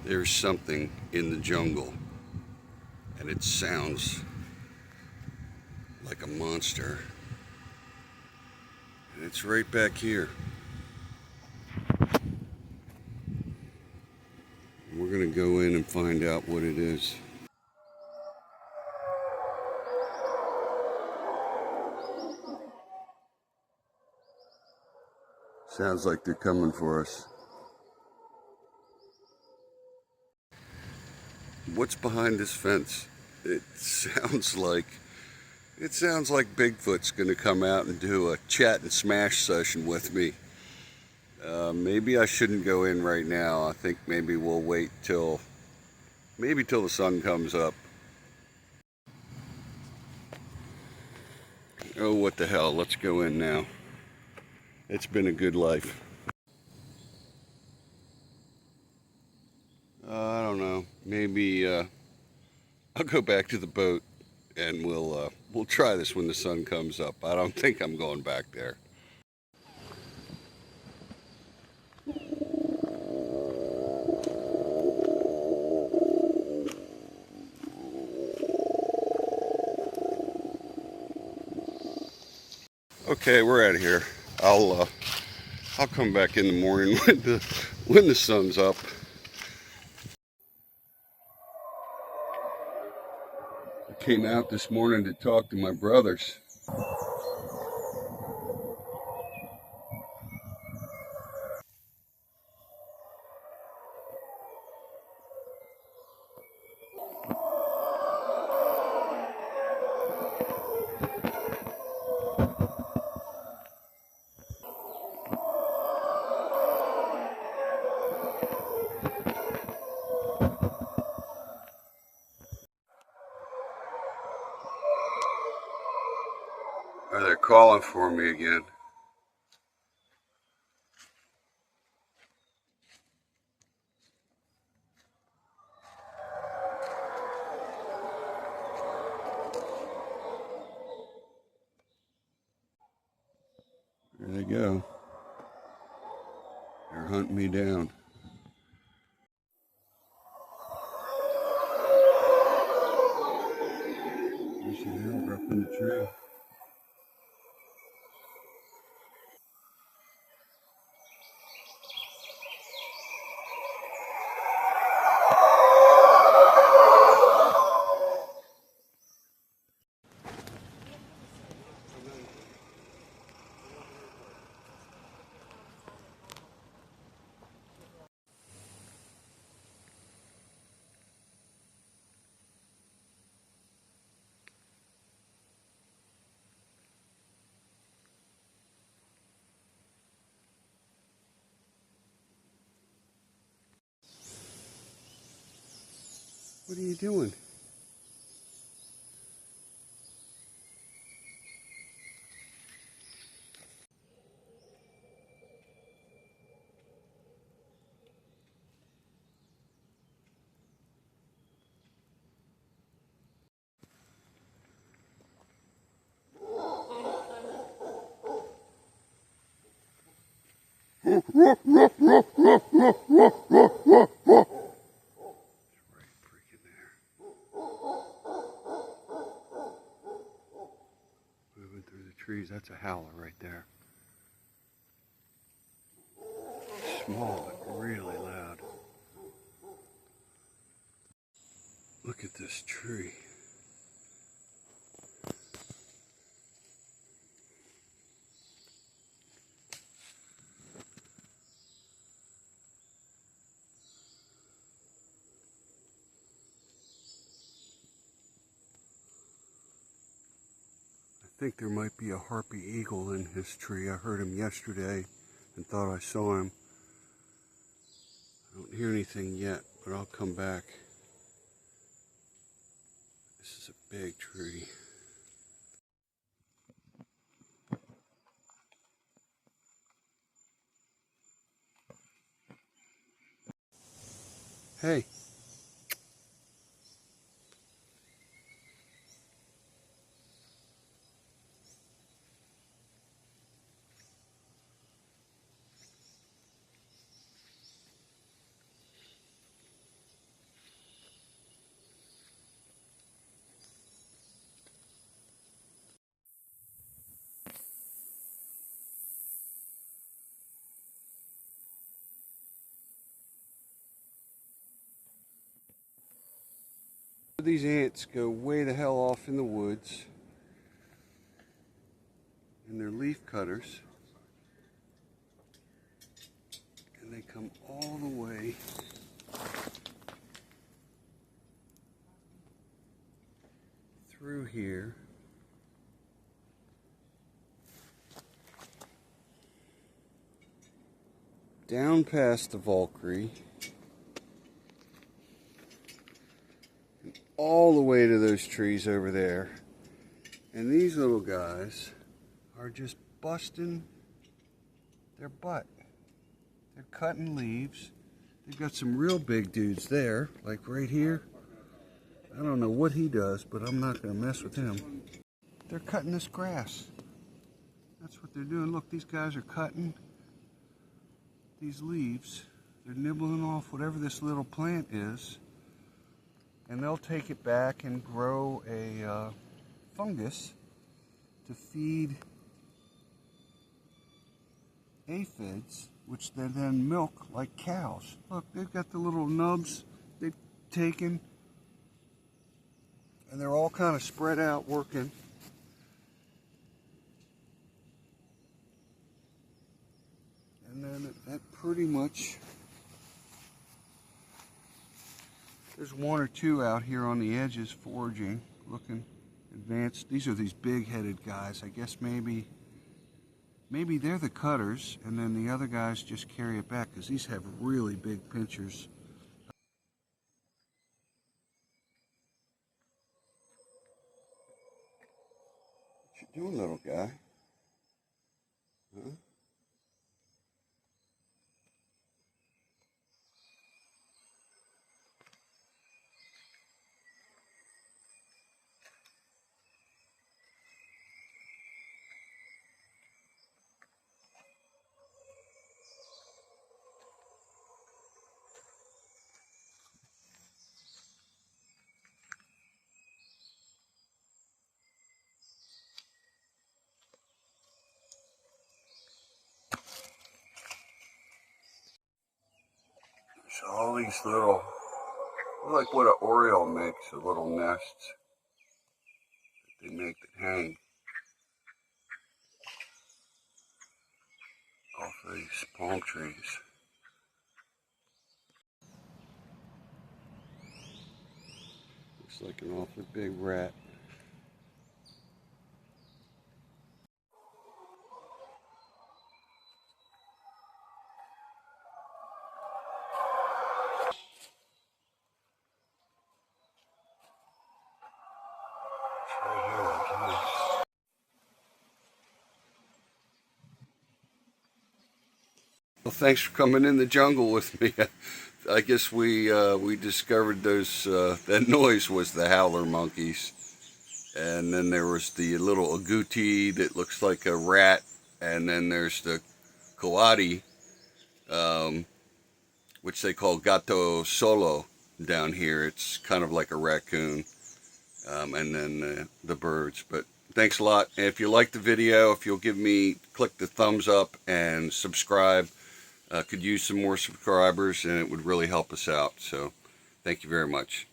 There's something in the jungle, and it sounds like a monster. And it's right back here. We're gonna go in and find out what it is. Sounds like they're coming for us. What's behind this fence? It sounds like Bigfoot's gonna come out and do a chat and smash session with me. Maybe I shouldn't go in right now. I think maybe we'll wait till the sun comes up. Oh, what the hell? Let's go in now. It's been a good life. I don't know. Maybe I'll go back to the boat and we'll try this when the sun comes up. I don't think I'm going back there. Okay, we're out of here. I'll come back in the morning when the sun's up. I came out this morning to talk to my brothers. They're calling for me again. There they go. They're hunting me down. There's the arrow up in the tree. What are you doing? Moving through the trees, that's a howler right there. Small, but really loud. Look at this tree. I think there might be a harpy eagle in his tree. I heard him yesterday and thought I saw him. I don't hear anything yet, but I'll come back. This is a big tree. Hey. these ants go way the hell off in the woods, and they're leaf cutters, and they come all the way through here. Down past the Valkyrie, and all the way to those trees over there. And these little guys are just busting their butt. They're cutting leaves. They've got some real big dudes there, like right here. I don't know what he does, but I'm not going to mess with him. They're cutting this grass. That's what they're doing. Look, these guys are cutting these leaves. They're nibbling off whatever this little plant is, and they'll take it back and grow a fungus to feed aphids, which they then milk like cows. Look, they've got the little nubs they've taken, and they're all kind of spread out working. And then that pretty much, there's one or two out here on the edges foraging, looking advanced. These are these big-headed guys. I guess maybe they're the cutters, and then the other guys just carry it back, because these have really big pinchers. What you doing, little guy? Huh? So all these little, like what an oriole makes, the little nests that they make that hang off of these palm trees. Looks like an awfully big rat. It's right here, I guess. Well, thanks for coming in the jungle with me. I guess we discovered those that noise was the howler monkeys, and then there was the little agouti that looks like a rat, and then there's the coati, which they call gato solo down here. It's kind of like a raccoon, and then the birds. But thanks a lot. And if you like the video, if you'll click the thumbs up and subscribe. Could use some more subscribers, and it would really help us out. So thank you very much.